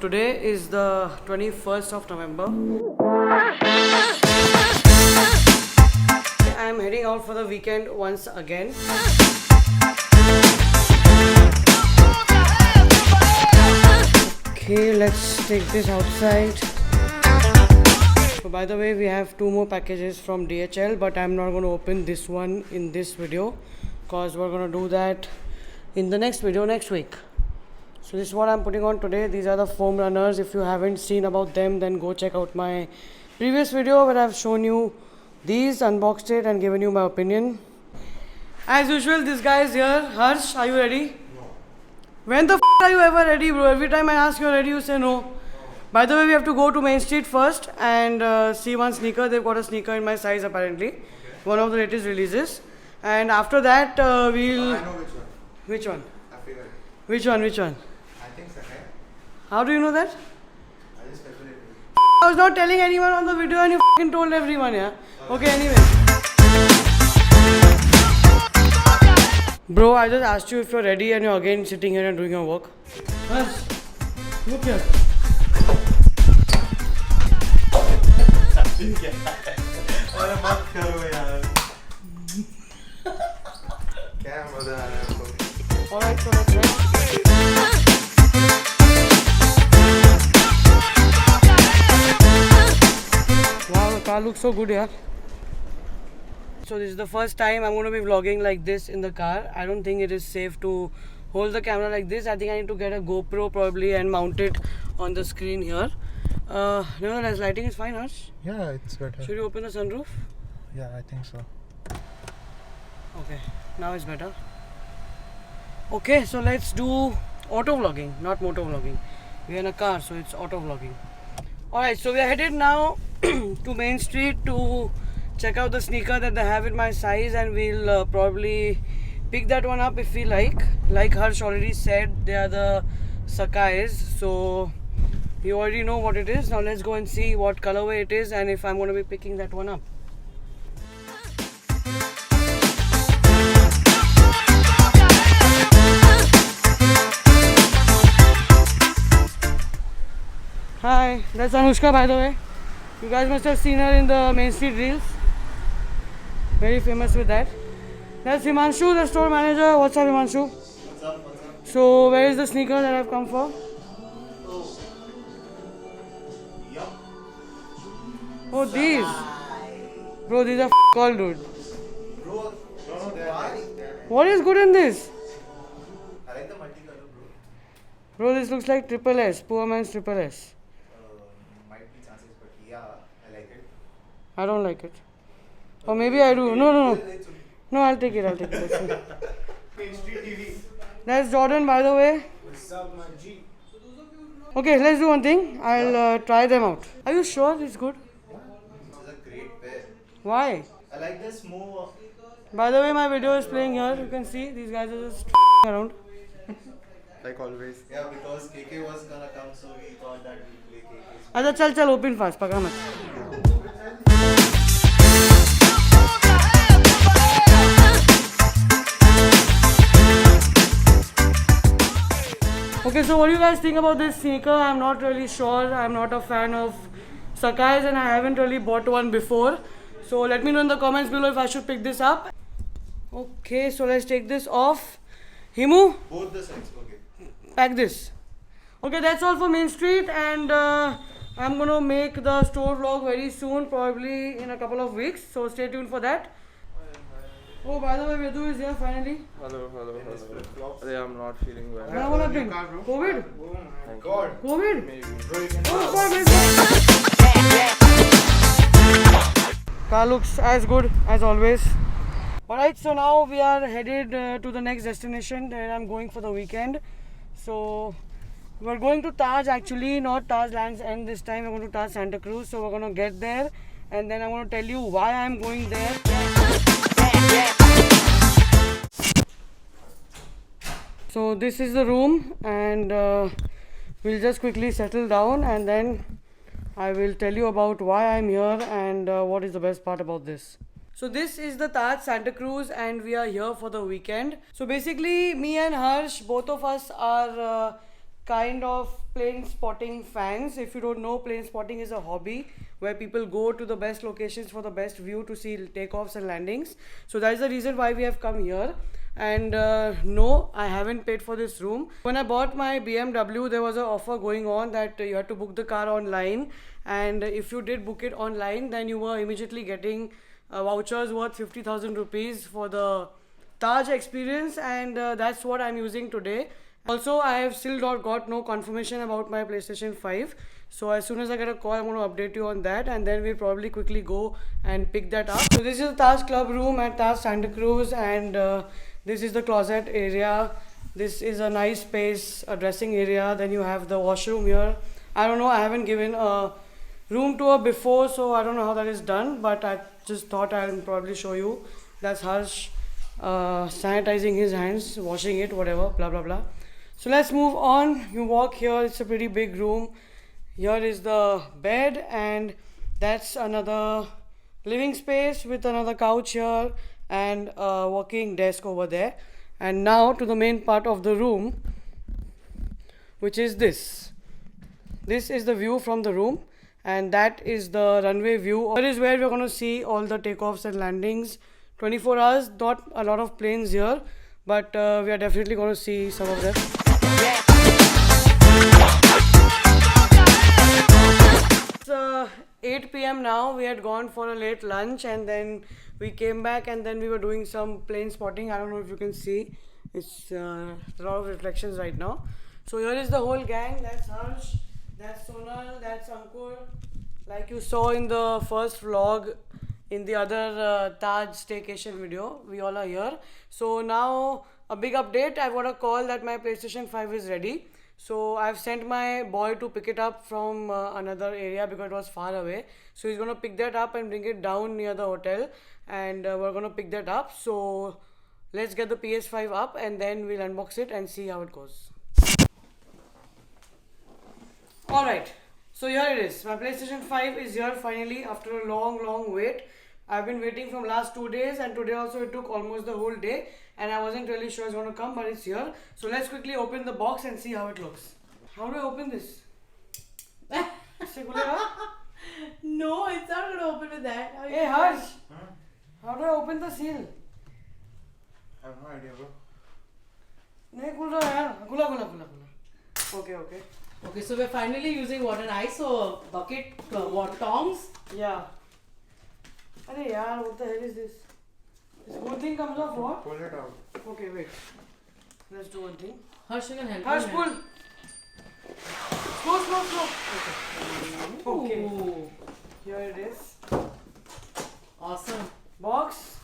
Today is the 21st of November. I am heading out for the weekend once again. Okay, let's take this outside. So by the way, we have two more packages from DHL, but I'm not going to open this one in this video because we're going to do that in the next video next week. So this is what I'm putting on today. These are the foam runners. If you haven't seen about them, then go check out my previous video where I've shown you these, unboxed it and given you my opinion. As usual, this guy is here. Harsh, are you ready? No. When the are you ever ready, bro? Every time I ask you ready, you say no. By the way, we have to go to Main Street first and see one sneaker. They've got a sneaker in my size apparently. Okay. One of the latest releases. And after that, we'll... I know which one. Which one? I figured it. Which one? Which one? I think Sakai. How do you know that? I just speculated. I was not telling anyone on the video and you f***ing told everyone, yeah? Okay, anyway. Bro, I just asked you if you're ready and you're again sitting here and doing your work. Harsh, look here. अरे मत करो यार क्या मजा आ रहा है आपको Alright, so let's rest. Wow, the car looks so good, yeah. So this is the first time I'm going to be vlogging like this in the car. I don't think it is safe to hold the camera like this. I think I need to get a GoPro probably and mount it on the screen here. Nevertheless, lighting is fine, Harsh. Yeah, it's better. Should we open the sunroof? Yeah, I think so. Okay, now it's better. Okay, so let's do auto vlogging, not moto vlogging. We're in a car, so it's auto vlogging. Alright, so we are headed now to Main Street to check out the sneaker that they have in my size, and we'll probably pick that one up if we like. Like Harsh already said, they are the Sakai's, so you already know what it is. Now let's go and see what colorway it is and if I'm going to be picking that one up. Hi, that's Anushka, by the way. You guys must have seen her in the Main Street Reels. Very famous with that. That's Himanshu, the store manager. What's up, Himanshu? What's up? What's up? So, where is the sneaker that I've come for? Oh. Yup. Oh, these. Bro, these are all, dude. Bro, no, they're What is good in this? I like the multicolor, bro. Bro, this looks like Triple S, poor man's Triple S. Might be chances, but yeah, I like it. I don't like it. Or maybe I do. No. No, I'll take it. Let's see. Main Street TV. That's Jordan, by the way. What's up, my G? Okay, let's do one thing. I'll try them out. Are you sure it's good? This is a great pair. Why? I like this more. By the way, my video is playing here. You can see these guys are just around. Like always. Yeah, because KK was gonna come, so we thought that we'd play KK's. अच्छा चल open fast पका मत. Okay, so what do you guys think about this sneaker? I'm not really sure. I'm not a fan of Sakai's and I haven't really bought one before. So let me know in the comments below if I should pick this up. Okay, so let's take this off. Himu, Both the sides, okay. pack this. Okay, that's all for Main Street, and I'm gonna make the store vlog very soon, probably in a couple of weeks. So stay tuned for that. Oh, by the way, Vedu is here finally. Hello. flip-flops. I'm not feeling well. What what happened? car, bro. COVID? Oh my god. COVID? Maybe. Bro, you can Oh, God, car looks as good as always. Alright, so now we are headed to the next destination that I'm going for the weekend. So we're going to Taj actually, not Taj Lands End this time. We're going to Taj Santa Cruz. So we're going to get there and then I'm going to tell you why I'm going there. So this is the room and we'll just quickly settle down and then I will tell you about why I'm here and what is the best part about this. So this is the Taj Santa Cruz and we are here for the weekend. So basically me and Harsh, both of us are kind of plane spotting fans. If you don't know, plane spotting is a hobby where people go to the best locations for the best view to see takeoffs and landings. So that is the reason why we have come here. And no, I haven't paid for this room. When I bought my BMW, there was an offer going on that you had to book the car online, and if you did book it online, then you were immediately getting vouchers worth 50,000 rupees for the Taj experience, and that's what I'm using today. Also, I have still not got no confirmation about my PlayStation 5. So as soon as I get a call, I'm going to update you on that, and then we'll probably quickly go and pick that up. So this is the Taj Club room at Taj Santa Cruz, and this is the closet area. This is a nice space, a dressing area. Then you have the washroom here. I don't know, I haven't given a room tour before, so I don't know how that is done, but I just thought I'll probably show you. That's Harsh sanitizing his hands, washing it, whatever, blah blah blah. So let's move on. You walk here, it's a pretty big room. Here is the bed, and that's another living space with another couch here and a working desk over there. And now to the main part of the room, which is this. This is the view from the room, and that is the runway view. That is where we're going to see all the takeoffs and landings. 24 hours, not a lot of planes here, but we are definitely going to see some of them. It's 8 p.m. now. We had gone for a late lunch, and then we came back, and then we were doing some plane spotting. I don't know if you can see. It's a lot of reflections right now. So here is the whole gang. That's Harsh, that's Sonal, that's Ankur. Like you saw in the first vlog, in the other Taj staycation video, we all are here. So now a big update. I got a call that my PlayStation 5 is ready. So I've sent my boy to pick it up from another area because it was far away. So he's going to pick that up and bring it down near the hotel, and we're going to pick that up. So let's get the PS5 up, and then we'll unbox it and see how it goes. Alright, so here it is. My PlayStation 5 is here finally after a long wait. I've been waiting from last 2 days, and today also it took almost the whole day, and I wasn't really sure it's going to come, but it's here. So let's quickly open the box and see how it looks. How do I open this? No, it's not going to open with that. Hey Harsh, how do I open the seal? I have no idea, bro. नहीं खुल रहा यार. खुला. Okay. Okay, so we're finally using what, an ISO bucket, what, tongs? Yeah. Arey yaar, what the hell is this? This whole thing comes off what? Pull it out. Okay, wait. Let's do one thing. Harsh, you can help Harsh, me. pull. Slow. Okay. Ooh, Here it is. awesome. Box.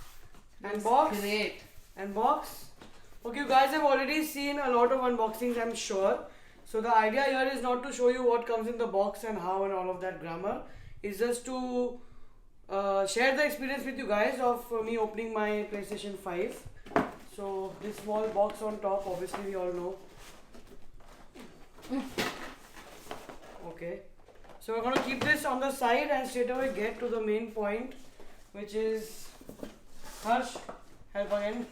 And Looks box. Great. And box. Okay, you guys have already seen a lot of unboxings, I'm sure. So the idea here is not to show you what comes in the box and how and all of that grammar. It's just to share the experience with you guys of me opening my PlayStation 5. So this small box on top, obviously we all know. Okay. So we're going to keep this on the side and straight away get to the main point, which is Harsh, help again.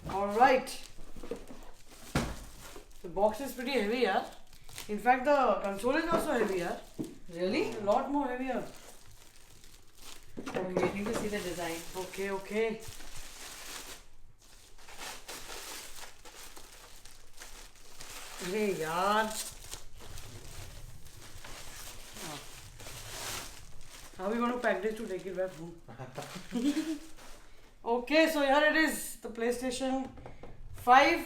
Alright. The box is pretty heavy, yeah. In fact, the console is also heavy, yeah. Really? A lot more heavier. I'm waiting to see the design. Okay. Hey, yaar. How are we going to pack this to take it back home? Okay, so here it is, the PlayStation 5.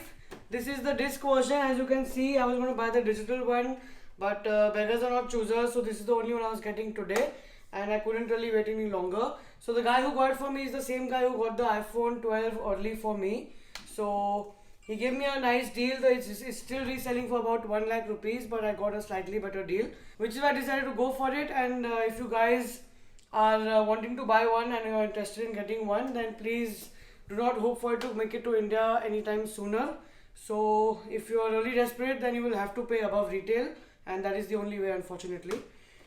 This is the disc version. As you can see, I was going to buy the digital one, but beggars are not choosers, so this is the only one I was getting today, and I couldn't really wait any longer. So the guy who got it for me is the same guy who got the iPhone 12 early for me. So he gave me a nice deal. It's still reselling for about 1 lakh rupees, but I got a slightly better deal, which is why I decided to go for it. And if you guys are wanting to buy one and you're interested in getting one, then please do not hope for it to make it to India anytime sooner. So if you are really desperate, then you will have to pay above retail, and that is the only way, unfortunately.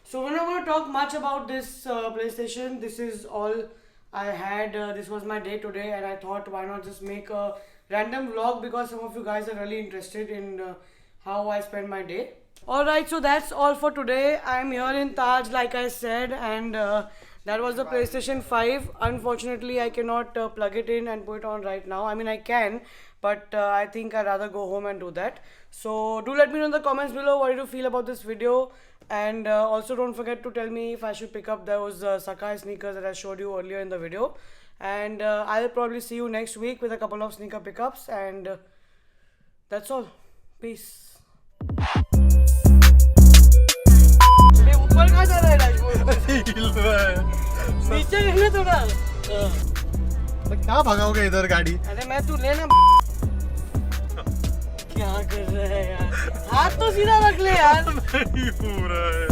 So we're not going to talk much about this PlayStation. This is all I had. This was my day today, and I thought, why not just make a random vlog because some of you guys are really interested in how I spend my day. Alright, so that's all for today. I'm here in Taj like I said, and that was the PlayStation 5. Unfortunately, I cannot plug it in and put it on right now. I mean, I can, but I think I'd rather go home and do that. So do let me know in the comments below what you feel about this video, and also don't forget to tell me if I should pick up those Sakai sneakers that I showed you earlier in the video. And I'll probably see you next week with a couple of sneaker pickups, and that's all. Peace. ये ऊपर कहाँ जा रहा है dashboard? हिल रहा है। नीचे रहने थोड़ा। तो क्या भगाओगे इधर गाड़ी? अरे मैं तू लेना। क्या कर रहा है यार? हाथ तो सीधा रख ले यार। नहीं हो रहा है।